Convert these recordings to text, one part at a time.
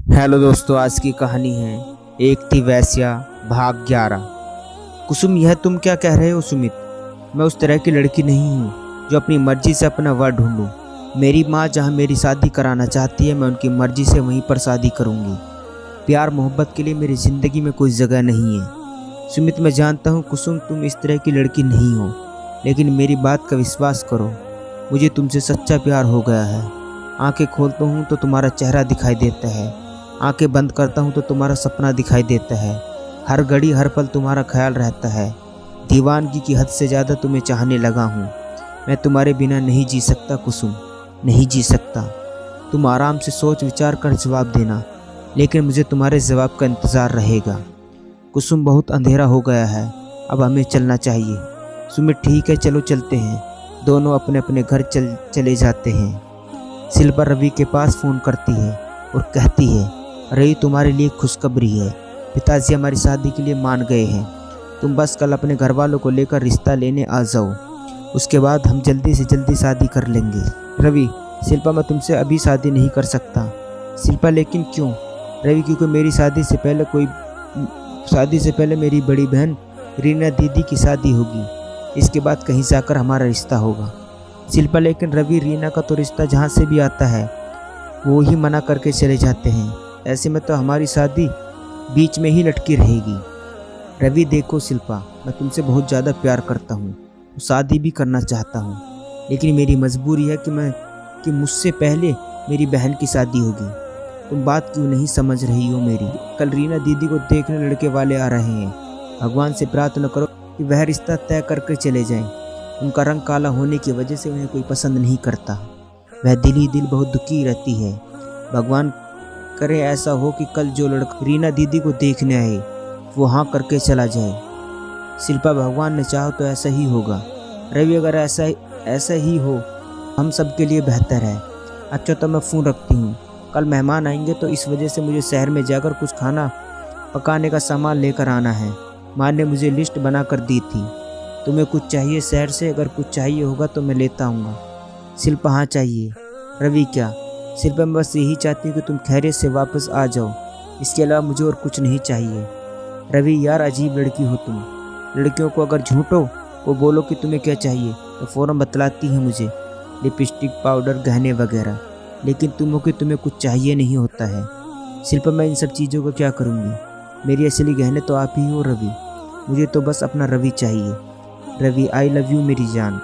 Hello दोस्तों, आज की कहानी है एक थी वैश्या भाग 11। कुसुम, यह तुम क्या कह रहे हो सुमित? मैं उस तरह की लड़की नहीं हूँ जो अपनी मर्जी से अपना वर ढूंढूं। मेरी माँ जहाँ मेरी शादी कराना चाहती है, मैं उनकी मर्जी से वहीं पर शादी करूँगी। प्यार मोहब्बत के लिए मेरी ज़िंदगी में कोई जगह नहीं है। सुमित, मैं जानता हूँ कुसुम तुम इस तरह की लड़की नहीं हो, लेकिन मेरी बात का विश्वास करो, मुझे तुमसे सच्चा प्यार हो गया है। आंखें खोलता हूँ तो तुम्हारा चेहरा दिखाई देता है, आंखें बंद करता हूँ तो तुम्हारा सपना दिखाई देता है। हर घड़ी हर पल तुम्हारा ख्याल रहता है। दीवानगी की हद से ज़्यादा तुम्हें चाहने लगा हूँ। मैं तुम्हारे बिना नहीं जी सकता कुसुम, नहीं जी सकता। तुम आराम से सोच विचार कर जवाब देना, लेकिन मुझे तुम्हारे जवाब का इंतज़ार रहेगा। कुसुम, बहुत अंधेरा हो गया है, अब हमें चलना चाहिए। सुमित, ठीक है, चलो चलते हैं। दोनों अपने अपने घर चले जाते हैं। शिल्पा रवि के पास फ़ोन करती है और कहती है, रवि तुम्हारे लिए खुशखबरी है, पिताजी हमारी शादी के लिए मान गए हैं। तुम बस कल अपने घर वालों को लेकर रिश्ता लेने आ जाओ, उसके बाद हम जल्दी से जल्दी शादी कर लेंगे। रवि, शिल्पा, मैं तुमसे अभी शादी नहीं कर सकता। शिल्पा, लेकिन क्यों? रवि, क्योंकि मेरी शादी से पहले मेरी बड़ी बहन रीना दीदी की शादी होगी। इसके बाद कहीं जाकर हमारा रिश्ता होगा। शिल्पा, लेकिन रवि, रीना का तो रिश्ता जहाँ से भी आता है वो ही मना करके चले जाते हैं। ऐसे में तो हमारी शादी बीच में ही लटकी रहेगी। रवि, देखो शिल्पा, मैं तुमसे बहुत ज़्यादा प्यार करता हूँ, शादी भी करना चाहता हूँ, लेकिन मेरी मजबूरी है कि मुझसे पहले मेरी बहन की शादी होगी। तुम बात क्यों नहीं समझ रही हो मेरी? कल रीना दीदी को देखने लड़के वाले आ रहे हैं। भगवान से प्रार्थना करो कि वह रिश्ता तय करके चले जाएं। उनका रंग काला होने की वजह से उन्हें कोई पसंद नहीं करता। वह दिल ही दिल बहुत दुखी रहती है। भगवान करे ऐसा हो कि कल जो लड़का रीना दीदी को देखने आए वो हाँ करके चला जाए। शिल्पा, भगवान ने चाहा तो ऐसा ही होगा। रवि, अगर ऐसा ही हो हम सब के लिए बेहतर है। अच्छा, तो मैं फ़ोन रखती हूँ। कल मेहमान आएंगे तो इस वजह से मुझे शहर में जाकर कुछ खाना पकाने का सामान लेकर आना है। माँ ने मुझे लिस्ट बना कर दी थी। तुम्हें कुछ चाहिए शहर से? अगर कुछ चाहिए होगा तो मैं लेता आऊँगा। शिल्पा, हाँ चाहिए। रवि, क्या? शिल्पा, मैं बस यही चाहती हूँ कि तुम खैरियत से वापस आ जाओ, इसके अलावा मुझे और कुछ नहीं चाहिए। रवि, यार अजीब लड़की हो तुम। लड़कियों को अगर झूठो को बोलो कि तुम्हें क्या चाहिए तो फ़ौरन बतलाती हैं मुझे, लिपस्टिक, पाउडर, गहने वगैरह, लेकिन तुम हो कि तुम्हें कुछ चाहिए नहीं होता है। शिल्पा, मैं इन सब चीज़ों को क्या करूँगी? मेरी असली गहने तो आप ही हो रवि। मुझे तो बस अपना रवि चाहिए। रवि, आई लव यू मेरी जान।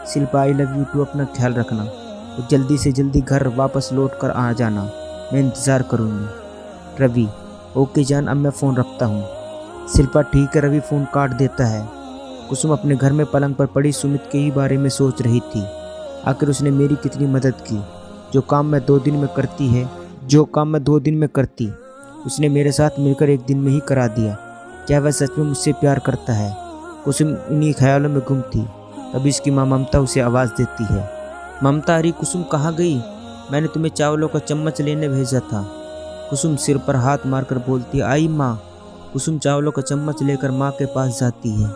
Shilpa, I love you too. अपना ख्याल रखना और जल्दी से जल्दी घर वापस लौट कर आ जाना, मैं इंतज़ार करूँगी। रवि, ओके जान, अब मैं फ़ोन रखता हूँ। शिल्पा, ठीक है। रवि फ़ोन काट देता है। कुसुम अपने घर में पलंग पर पड़ी सुमित के ही बारे में सोच रही थी। आखिर उसने मेरी कितनी मदद की। जो काम मैं 2 दिन में करती उसने मेरे साथ मिलकर 1 दिन में ही करा दिया। क्या वह सच में मुझसे प्यार करता है? कुसुम उन्हीं ख्यालों में गुम थी। तभी इसकी माँ ममता उसे आवाज़ देती है। ममता, अरे कुसुम कहाँ गई? मैंने तुम्हें चावलों का चम्मच लेने भेजा था। कुसुम सिर पर हाथ मारकर बोलती है, आई माँ। कुसुम चावलों का चम्मच लेकर माँ के पास जाती है।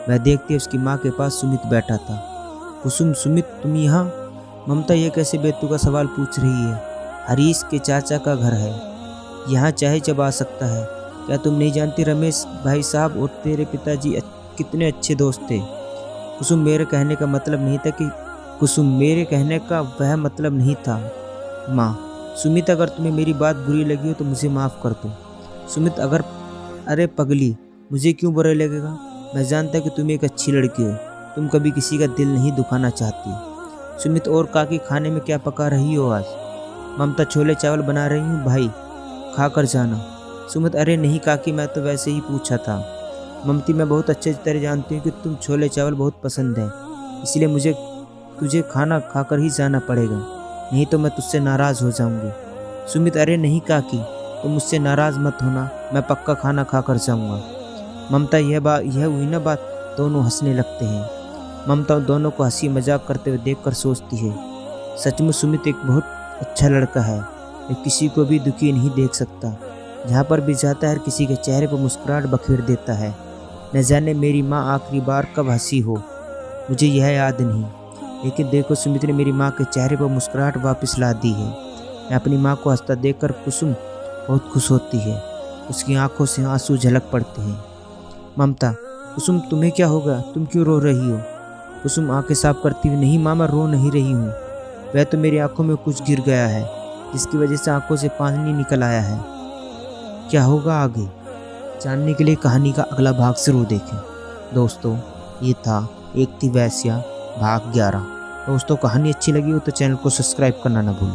वह देखती है उसकी माँ के पास सुमित बैठा था। कुसुम, सुमित तुम यहाँ? ममता ये कैसे बेतुका सवाल पूछ रही है? हरीश के चाचा का घर है, यहाँ चाहे जब आ सकता है। क्या तुम नहीं जानती रमेश भाई साहब और तेरे पिताजी कितने अच्छे दोस्त थे? कुसुम, मेरे कहने का वह मतलब नहीं था माँ। सुमित, अगर तुम्हें मेरी बात बुरी लगी हो तो मुझे माफ़ कर दो। सुमित, अरे पगली, मुझे क्यों बुरा लगेगा? मैं जानता कि तुम एक अच्छी लड़की हो, तुम कभी किसी का दिल नहीं दुखाना चाहती। सुमित, और काकी खाने में क्या पका रही हो आज? ममता, छोले चावल बना रही हूँ भाई, खा कर जाना। सुमित, अरे नहीं काकी, मैं तो वैसे ही पूछा था। ममती, मैं बहुत अच्छे तरह जानती हूँ कि तुम छोले चावल बहुत पसंद है, इसलिए मुझे तुझे खाना खाकर ही जाना पड़ेगा, नहीं तो मैं तुझसे नाराज़ हो जाऊंगी। सुमित, अरे नहीं काकी, तुम मुझसे नाराज़ मत होना, मैं पक्का खाना खाकर जाऊंगा। ममता, यह हुई ना बात। दोनों हंसने लगते हैं। ममता दोनों को हंसी मजाक करते हुए देखकर सोचती है, सचमुच सुमित एक बहुत अच्छा लड़का है। वह किसी को भी दुखी नहीं देख सकता। जहाँ पर भी जाता है हर किसी के चेहरे पर मुस्कुराहट बखेर देता है। न जाने मेरी माँ आखिरी बार कब हंसी हो, मुझे यह याद नहीं, लेकिन देखो सुमित ने मेरी माँ के चेहरे पर मुस्कुराहट वापस ला दी है। मैं अपनी माँ को हंसता देखकर कुसुम बहुत खुश होती है। उसकी आंखों से आंसू झलक पड़ते हैं। ममता, कुसुम तुम्हें क्या होगा, तुम क्यों रो रही हो? कुसुम आंखें साफ करती हुई, नहीं मामा, रो नहीं रही हूँ। वह तो मेरी आंखों में कुछ गिर गया है जिसकी वजह से आंखों से पानी निकल आया है। क्या होगा आगे जानने के लिए कहानी का अगला भाग जरूर देखें। दोस्तों, ये था एक थी वेश्या भाग 11। दोस्तों, कहानी अच्छी लगी हो तो चैनल को सब्सक्राइब करना ना भूलें।